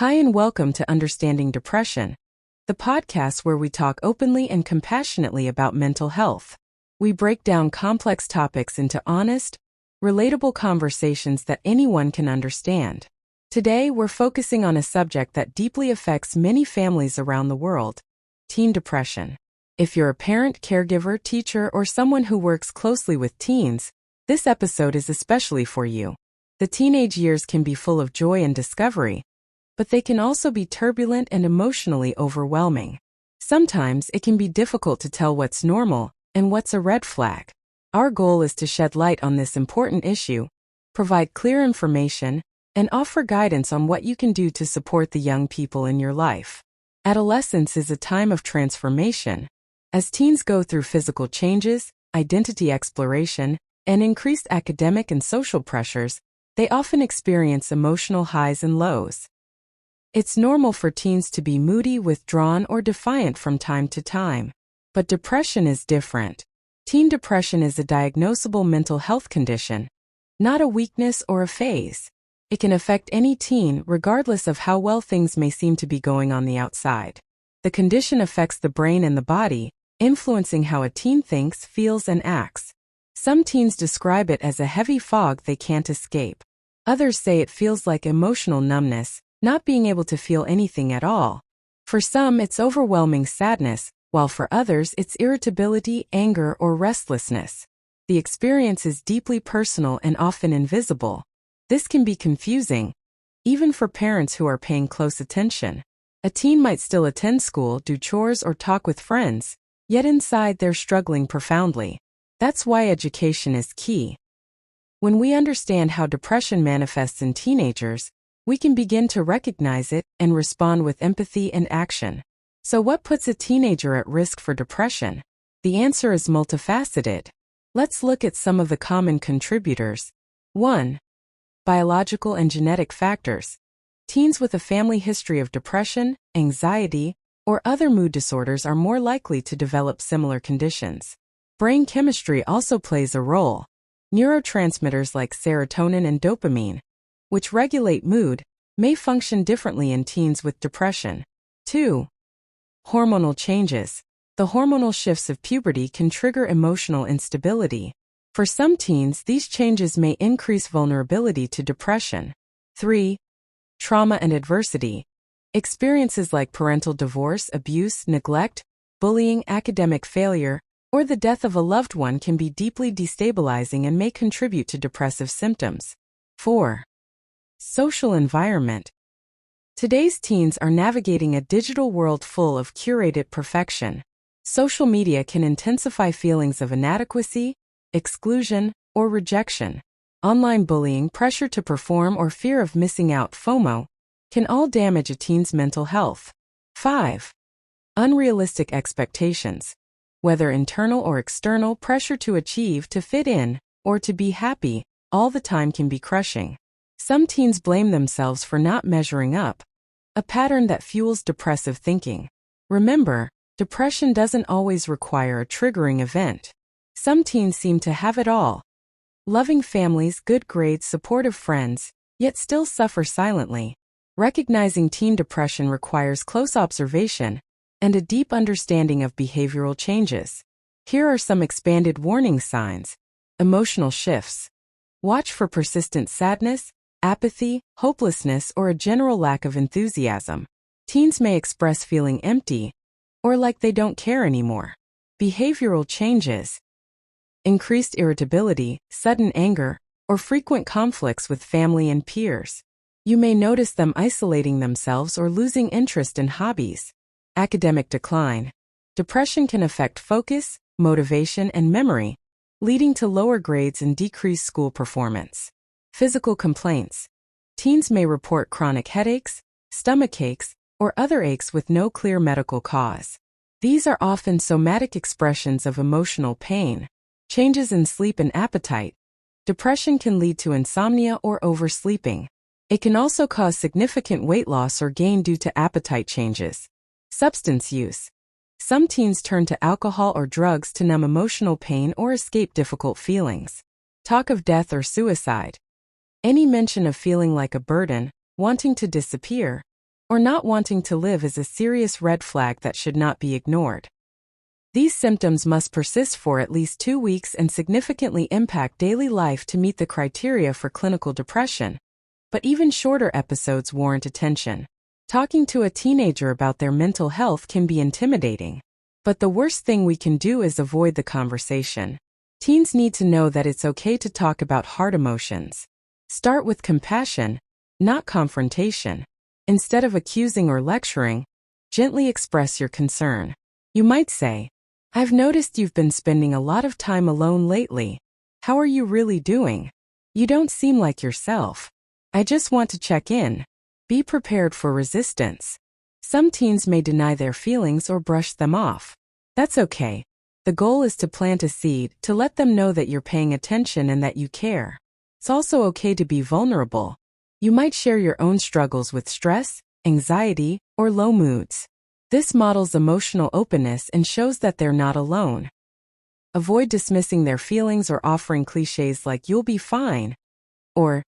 Hi and welcome to Understanding Depression, the podcast where we talk openly and compassionately about mental health. We break down complex topics into honest, relatable conversations that anyone can understand. Today, we're focusing on a subject that deeply affects many families around the world: teen depression. If you're a parent, caregiver, teacher, or someone who works closely with teens, this episode is especially for you. The teenage years can be full of joy and discovery, but they can also be turbulent and emotionally overwhelming. Sometimes it can be difficult to tell what's normal and what's a red flag. Our goal is to shed light on this important issue, provide clear information, and offer guidance on what you can do to support the young people in your life. Adolescence is a time of transformation. As teens go through physical changes, identity exploration, and increased academic and social pressures, they often experience emotional highs and lows. It's normal for teens to be moody, withdrawn, or defiant from time to time. But depression is different. Teen depression is a diagnosable mental health condition, not a weakness or a phase. It can affect any teen regardless of how well things may seem to be going on the outside. The condition affects the brain and the body, influencing how a teen thinks, feels, and acts. Some teens describe it as a heavy fog they can't escape. Others say it feels like emotional numbness, not being able to feel anything at all. For some, it's overwhelming sadness, while for others, it's irritability, anger, or restlessness. The experience is deeply personal and often invisible. This can be confusing, even for parents who are paying close attention. A teen might still attend school, do chores, or talk with friends, yet inside they're struggling profoundly. That's why education is key. When we understand how depression manifests in teenagers, we can begin to recognize it and respond with empathy and action. So what puts a teenager at risk for depression? The answer is multifaceted. Let's look at some of the common contributors. 1. Biological and genetic factors. Teens with a family history of depression, anxiety, or other mood disorders are more likely to develop similar conditions. Brain chemistry also plays a role. Neurotransmitters like serotonin and dopamine, which regulate mood, may function differently in teens with depression. 2. Hormonal changes. The hormonal shifts of puberty can trigger emotional instability. For some teens, these changes may increase vulnerability to depression. 3. Trauma and adversity. Experiences like parental divorce, abuse, neglect, bullying, academic failure, or the death of a loved one can be deeply destabilizing and may contribute to depressive symptoms. 4. Social environment. Today's teens are navigating a digital world full of curated perfection. Social media can intensify feelings of inadequacy, exclusion, or rejection. Online bullying, pressure to perform, or fear of missing out, FOMO, can all damage a teen's mental health. 5. Unrealistic expectations. Whether internal or external, pressure to achieve, to fit in, or to be happy all the time can be crushing. Some teens blame themselves for not measuring up, a pattern that fuels depressive thinking. Remember, depression doesn't always require a triggering event. Some teens seem to have it all: loving families, good grades, supportive friends, yet still suffer silently. Recognizing teen depression requires close observation and a deep understanding of behavioral changes. Here are some expanded warning signs. Emotional shifts. Watch for persistent sadness, apathy, hopelessness, or a general lack of enthusiasm. Teens may express feeling empty or like they don't care anymore. Behavioral changes. Increased irritability, sudden anger, or frequent conflicts with family and peers. You may notice them isolating themselves or losing interest in hobbies. Academic decline. Depression can affect focus, motivation, and memory, leading to lower grades and decreased school performance. Physical complaints. Teens may report chronic headaches, stomach aches, or other aches with no clear medical cause. These are often somatic expressions of emotional pain. Changes in sleep and appetite. Depression can lead to insomnia or oversleeping. It can also cause significant weight loss or gain due to appetite changes. Substance use. Some teens turn to alcohol or drugs to numb emotional pain or escape difficult feelings. Talk of death or suicide. Any mention of feeling like a burden, wanting to disappear, or not wanting to live is a serious red flag that should not be ignored. These symptoms must persist for at least 2 weeks and significantly impact daily life to meet the criteria for clinical depression. But even shorter episodes warrant attention. Talking to a teenager about their mental health can be intimidating. But the worst thing we can do is avoid the conversation. Teens need to know that it's okay to talk about hard emotions. Start with compassion, not confrontation. Instead of accusing or lecturing, gently express your concern. You might say, "I've noticed you've been spending a lot of time alone lately. How are you really doing? You don't seem like yourself. I just want to check in." Be prepared for resistance. Some teens may deny their feelings or brush them off. That's okay. The goal is to plant a seed to let them know that you're paying attention and that you care. It's also okay to be vulnerable. You might share your own struggles with stress, anxiety, or low moods. This models emotional openness and shows that they're not alone. Avoid dismissing their feelings or offering cliches like "you'll be fine" or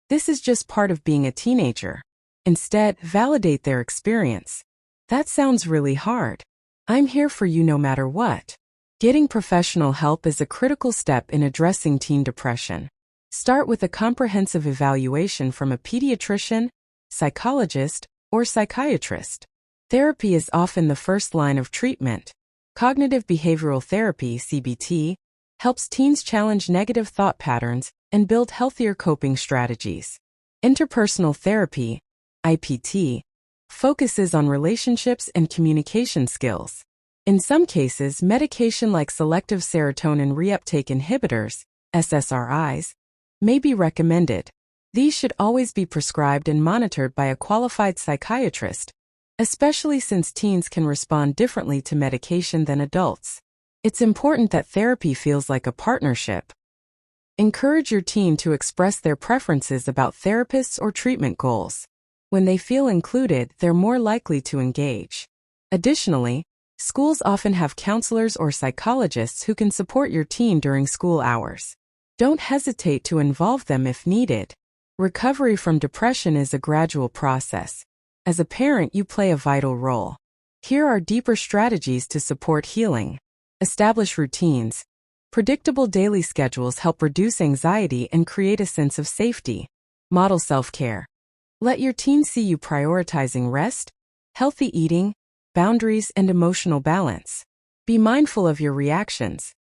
"this is just part of being a teenager." Instead, validate their experience. "That sounds really hard. I'm here for you no matter what." Getting professional help is a critical step in addressing teen depression. Start with a comprehensive evaluation from a pediatrician, psychologist, or psychiatrist. Therapy is often the first line of treatment. Cognitive behavioral therapy, CBT, helps teens challenge negative thought patterns and build healthier coping strategies. Interpersonal therapy, IPT, focuses on relationships and communication skills. In some cases, medication like selective serotonin reuptake inhibitors, SSRIs, may be recommended. These should always be prescribed and monitored by a qualified psychiatrist, especially since teens can respond differently to medication than adults. It's important that therapy feels like a partnership. Encourage your teen to express their preferences about therapists or treatment goals. When they feel included, they're more likely to engage. Additionally, schools often have counselors or psychologists who can support your teen during school hours. Don't hesitate to involve them if needed. Recovery from depression is a gradual process. As a parent, you play a vital role. Here are deeper strategies to support healing. Establish routines. Predictable daily schedules help reduce anxiety and create a sense of safety. Model self-care. Let your teen see you prioritizing rest, healthy eating, boundaries, and emotional balance. Be mindful of your reactions.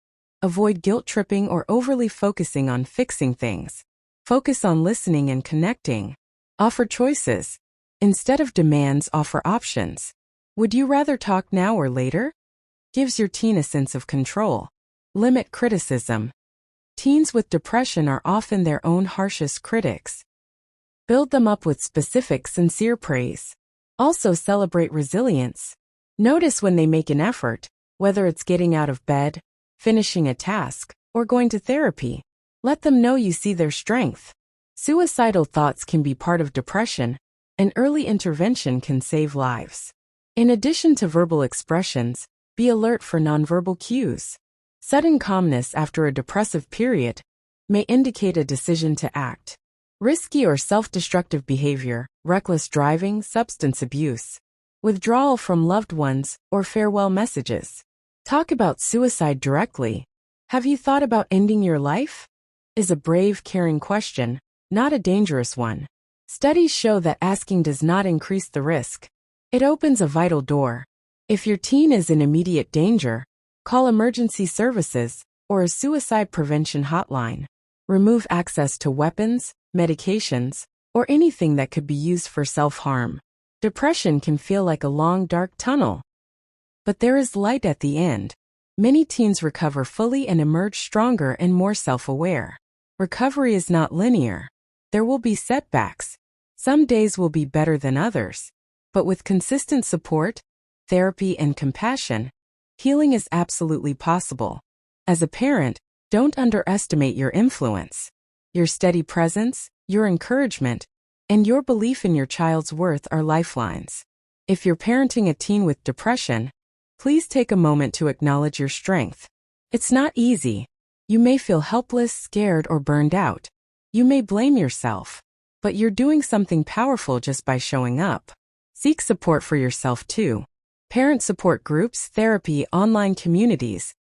Avoid guilt-tripping or overly focusing on fixing things. Focus on listening and connecting. Offer choices. Instead of demands, offer options. Would you rather talk now or later? Gives your teen a sense of control. Limit criticism. Teens with depression are often their own harshest critics. Build them up with specific, sincere praise. Also celebrate resilience. Notice when they make an effort, whether it's getting out of bed, finishing a task, or going to therapy. Let them know you see their strength. Suicidal thoughts can be part of depression, and early intervention can save lives. In addition to verbal expressions, be alert for nonverbal cues. Sudden calmness after a depressive period may indicate a decision to act. Risky or self-destructive behavior, reckless driving, substance abuse, withdrawal from loved ones, or farewell messages. Talk about suicide directly. Have you thought about ending your life? Is a brave, caring question, not a dangerous one. Studies show that asking does not increase the risk. It opens a vital door. If your teen is in immediate danger, call emergency services or a suicide prevention hotline. Remove access to weapons, medications, or anything that could be used for self-harm. Depression can feel like a long, dark tunnel. But there is light at the end. Many teens recover fully and emerge stronger and more self-aware. Recovery is not linear. There will be setbacks. Some days will be better than others. But with consistent support, therapy, and compassion, healing is absolutely possible. As a parent, don't underestimate your influence. Your steady presence, your encouragement, and your belief in your child's worth are lifelines. If you're parenting a teen with depression, please take a moment to acknowledge your strength. It's not easy. You may feel helpless, scared, or burned out. You may blame yourself. But you're doing something powerful just by showing up. Seek support for yourself too. Parent support groups, therapy, online communities.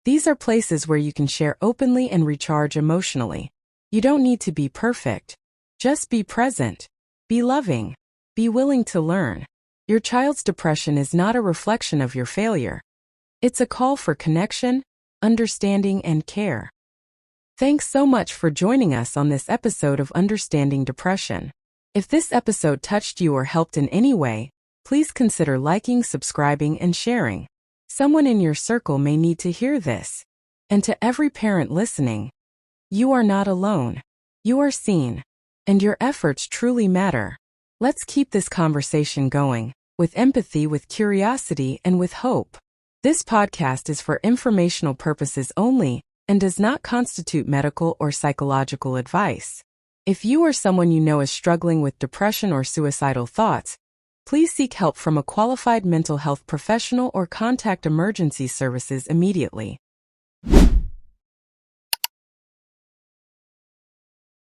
These are places where you can share openly and recharge emotionally. You don't need to be perfect. Just be present. Be loving. Be willing to learn. Your child's depression is not a reflection of your failure. It's a call for connection, understanding, and care. Thanks so much for joining us on this episode of Understanding Depression. If this episode touched you or helped in any way, please consider liking, subscribing, and sharing. Someone in your circle may need to hear this. And to every parent listening, you are not alone. You are seen. And your efforts truly matter. Let's keep this conversation going, with empathy, with curiosity, and with hope. This podcast is for informational purposes only and does not constitute medical or psychological advice. If you or someone you know is struggling with depression or suicidal thoughts, please seek help from a qualified mental health professional or contact emergency services immediately.